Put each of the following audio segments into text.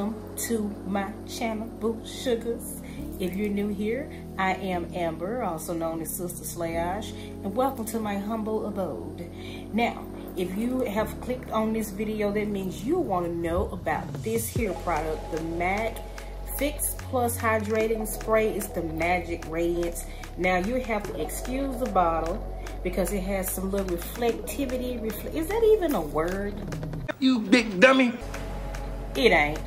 welcome to my channel, Boo Sugars. If you're new here, I am Amber, also known as Sister Slayage, and welcome to my humble abode. Now, if you have clicked on this video, that means you want to know about this here product, the MAC Fix Plus Hydrating Spray. It's the Magic Radiance. Now, you have to excuse the bottle because it has some little reflectivity. Is that even a word? You big dummy. It ain't.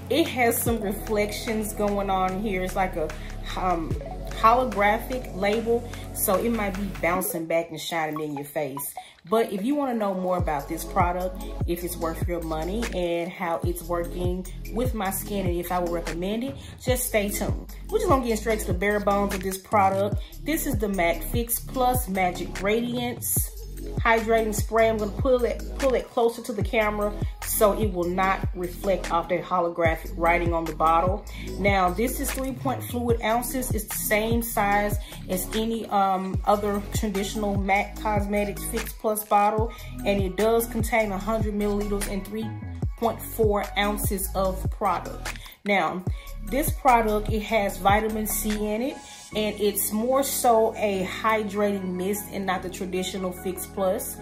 It has some reflections going on here. It's like a holographic label, so it might be bouncing back and shining in your face. But if you want to know more about this product, if it's worth your money and how it's working with my skin and if I would recommend it, just stay tuned. We're just gonna get straight to the bare bones of this product. This is the MAC Fix Plus Magic Radiance Hydrating Spray. I'm gonna pull it closer to the camera so it will not reflect off that holographic writing on the bottle. Now, this is 3 fluid ounces. It's the same size as any other traditional MAC Cosmetics Fix Plus bottle, and it does contain 100 milliliters and 3.4 ounces of product. Now, this product, it has vitamin C in it, and it's more so a hydrating mist and not the traditional Fix Plus.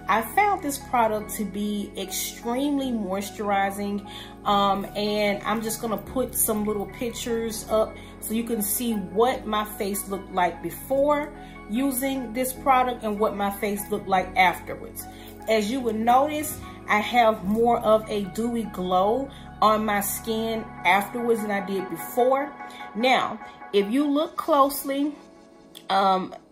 I found this product to be extremely moisturizing, and I'm just gonna put some little pictures up so you can see what my face looked like before using this product and what my face looked like afterwards. As you would notice, I have more of a dewy glow on my skin afterwards than I did before. Now, if you look closely,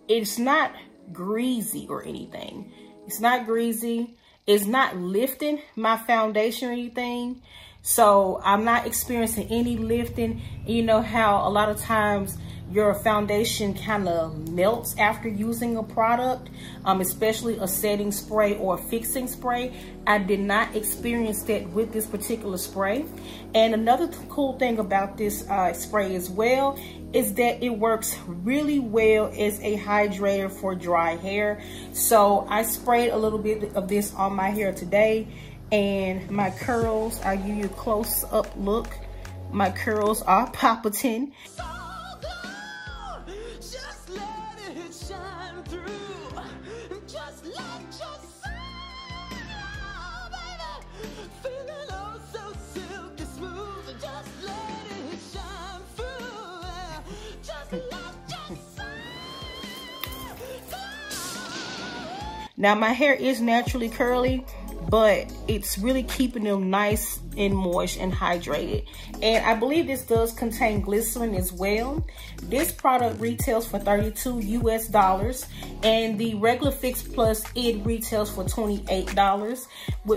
it's not greasy or anything. It's not greasy. It's not lifting my foundation or anything. So I'm not experiencing any lifting. You know how a lot of times your foundation kind of melts after using a product, especially a setting spray or a fixing spray. I did not experience that with this particular spray. And another cool thing about this spray as well is that it works really well as a hydrator for dry hair. So I sprayed a little bit of this on my hair today, and my curls, I'll give you a close up look. My curls are popping. Now, my hair is naturally curly, but it's really keeping them nice and moist and hydrated. And I believe this does contain glycerin as well. This product retails for $32 US, and the regular Fix Plus, it retails for $28.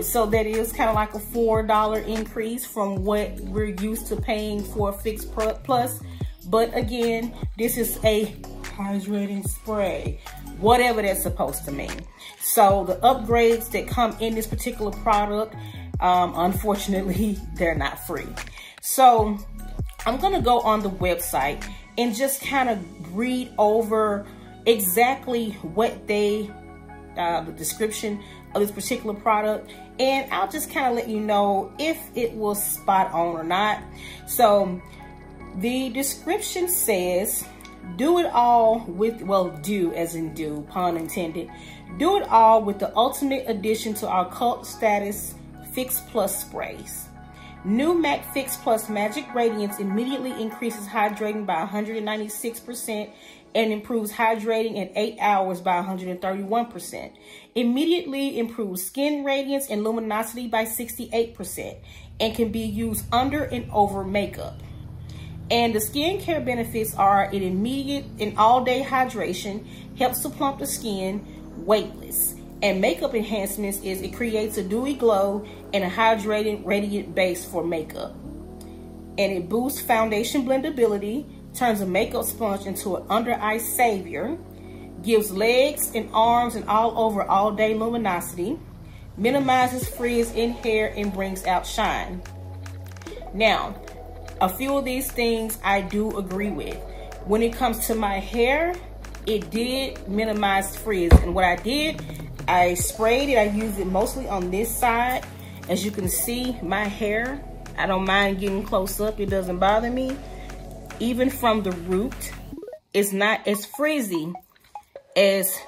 So that is kind of like a $4 increase from what we're used to paying for a Fix Plus. But again, this is a hydrating spray, whatever that's supposed to mean. So the upgrades that come in this particular product, unfortunately, they're not free. So I'm gonna go on the website and just kind of read over exactly what the description of this particular product, and I'll just kind of let you know if it was spot on or not. So the description says, do it all with, well, do as in do, pun intended. Do it all with the ultimate addition to our cult status Fix Plus sprays. New MAC Fix Plus Magic Radiance immediately increases hydrating by 196% and improves hydrating in 8 hours by 131%. Immediately improves skin radiance and luminosity by 68% and can be used under and over makeup. And the skincare benefits are an immediate and all-day hydration, helps to plump the skin, weightless. And makeup enhancements is it creates a dewy glow and a hydrated, radiant base for makeup. And it boosts foundation blendability, turns a makeup sponge into an under-eye savior, gives legs and arms and all over all-day luminosity, minimizes frizz in hair, and brings out shine. Now, a few of these things I do agree with. When it comes to my hair, it did minimize frizz. And what I did, I sprayed it. I used it mostly on this side. As you can see, my hair I don't mind getting close up. It doesn't bother me. Even from the root, it's not as frizzy as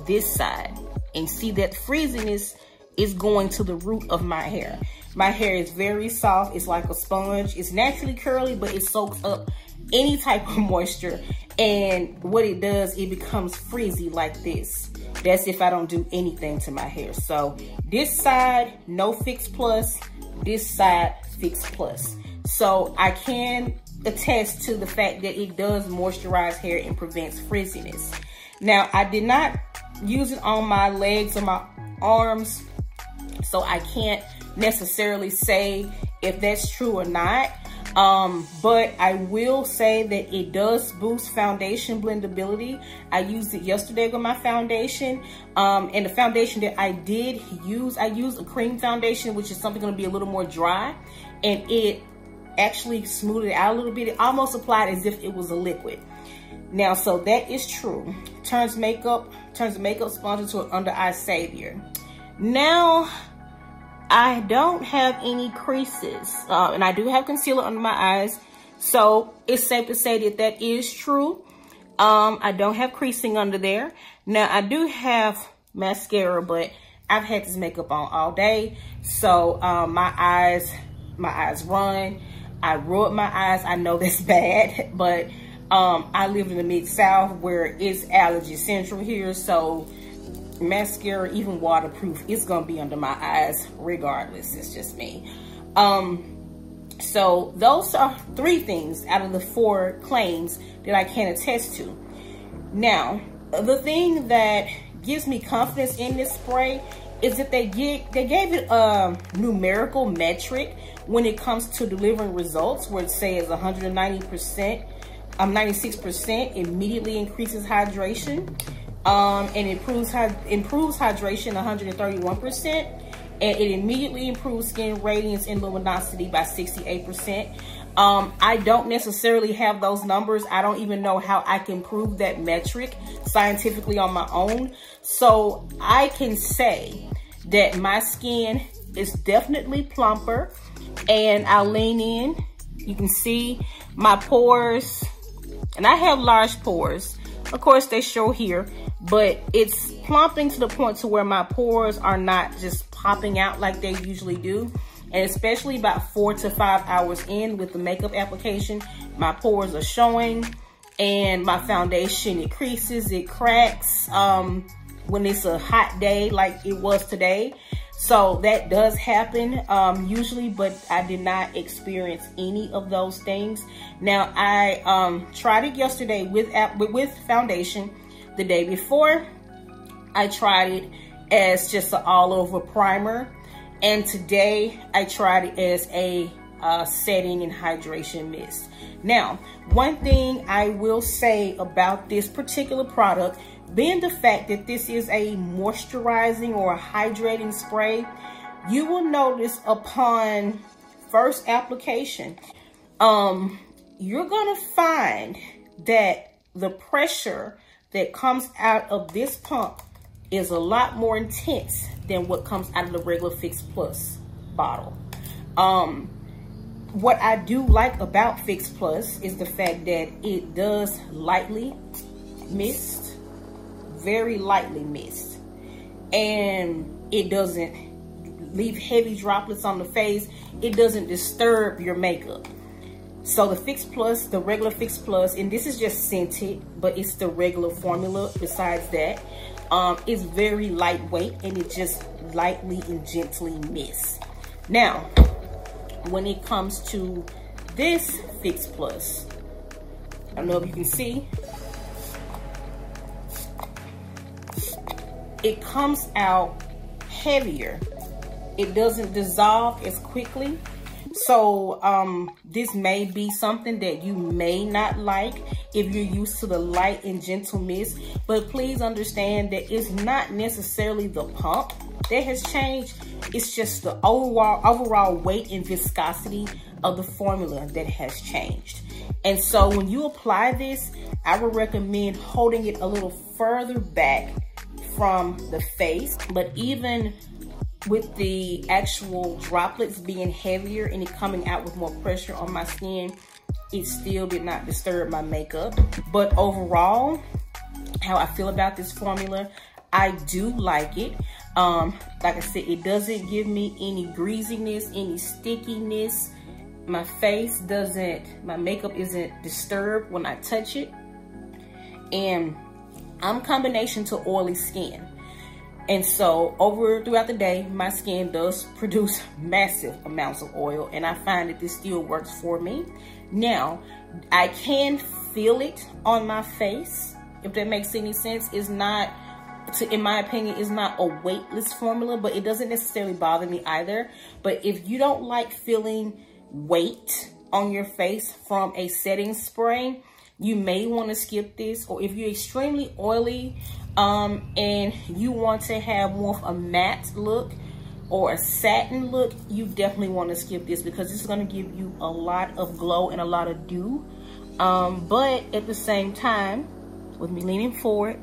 this side. And see, that frizziness is going to the root of my hair. My hair is very soft. It's like a sponge. It's naturally curly, but it soaks up any type of moisture. And what it does, it becomes frizzy like this. That's if I don't do anything to my hair. So this side, no Fix Plus. This side, Fix Plus. So I can attest to the fact that it does moisturize hair and prevents frizziness. Now, I did not use it on my legs or my arms, so I can't necessarily say if that's true or not. But I will say that it does boost foundation blendability. I used it yesterday with my foundation. And the foundation that I did use, I used a cream foundation, which is something going to be a little more dry. And it actually smoothed it out a little bit. It almost applied as if it was a liquid. Now, so that is true. Turns the makeup sponge into an under eye savior. Now, I don't have any creases, and I do have concealer under my eyes, so it's safe to say that that is true. I don't have creasing under there. Now, I do have mascara, but I've had this makeup on all day, so my eyes run. I rub my eyes. I know that's bad, but I live in the Mid-South where it's allergy central here, so mascara, even waterproof, it's gonna be under my eyes regardless. It's just me. So those are 3 things out of the 4 claims that I can attest to. Now, the thing that gives me confidence in this spray is that they gave it a numerical metric when it comes to delivering results, where it says 190%, 96% immediately increases hydration. And improves hydration 131%, and it immediately improves skin radiance and luminosity by 68%. I don't necessarily have those numbers. I don't even know how I can prove that metric scientifically on my own. So I can say that my skin is definitely plumper, and I'll lean in. You can see my pores, and I have large pores. Of course, they show here, but it's plumping to the point to where my pores are not just popping out like they usually do. And especially about 4 to 5 hours in with the makeup application, my pores are showing, and my foundation, it creases, it cracks when it's a hot day like it was today. So that does happen usually, but I did not experience any of those things. Now, I tried it yesterday with foundation. The day before, I tried it as just an all-over primer. And today, I tried it as a setting and hydration mist. Now, one thing I will say about this particular product, being the fact that this is a moisturizing or a hydrating spray, you will notice upon first application, you're gonna find that the pressure that comes out of this pump is a lot more intense than what comes out of the regular Fix Plus bottle. What I do like about Fix Plus is the fact that it does lightly mist, very lightly mist, and it doesn't leave heavy droplets on the face. It doesn't disturb your makeup. So the Fix Plus, the regular Fix Plus, and this is just scented, but it's the regular formula besides that, it's very lightweight, and it just lightly and gently mists. Now, when it comes to this Fix Plus, I don't know if you can see, it comes out heavier. It doesn't dissolve as quickly. So this may be something that you may not like if you're used to the light and gentle mist, but please understand that it's not necessarily the pump that has changed. It's just the overall weight and viscosity of the formula that has changed. And so when you apply this, I would recommend holding it a little further back from the face, but even with the actual droplets being heavier and it coming out with more pressure on my skin, it still did not disturb my makeup. But overall, how I feel about this formula, I do like it. Like I said, it doesn't give me any greasiness, any stickiness. My face doesn't, my makeup isn't disturbed when I touch it. And I'm combination to oily skin. And so throughout the day, my skin does produce massive amounts of oil, and I find that this still works for me. Now, I can feel it on my face, if that makes any sense. It's not, in my opinion, it's not a weightless formula, but it doesn't necessarily bother me either. But if you don't like feeling weight on your face from a setting spray, you may want to skip this. Or if you're extremely oily and you want to have more of a matte look or a satin look, you definitely want to skip this, because this is going to give you a lot of glow and a lot of dew. But at the same time, with me leaning forward,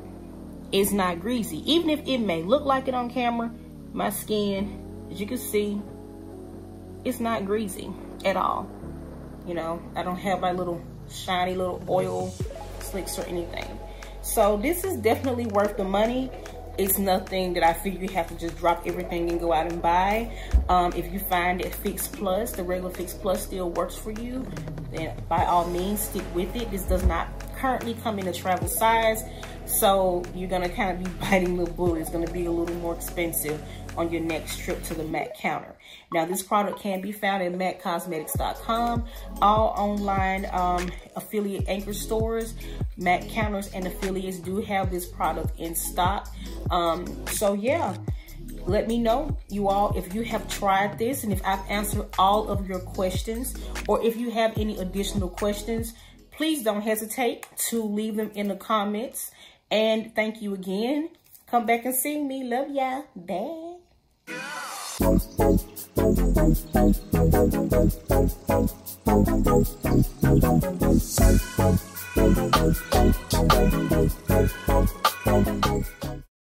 it's not greasy. Even if it may look like it on camera, my skin, as you can see, it's not greasy at all. You know, I don't have my little shiny little oil slicks or anything. So this is definitely worth the money. It's nothing that I figure you have to just drop everything and go out and buy. If you find that Fix Plus, the regular Fix Plus, still works for you, then by all means stick with it. This does not currently come in a travel size, so you're gonna kind of be biting the bullet. It's gonna be a little more expensive on your next trip to the MAC counter. Now, this product can be found at MACcosmetics.com, all online affiliate anchor stores. MAC counters and affiliates do have this product in stock. So yeah, let me know, you all, if you have tried this and if I've answered all of your questions, or if you have any additional questions, please don't hesitate to leave them in the comments. And thank you again. Come back and see me. Love ya. Bye.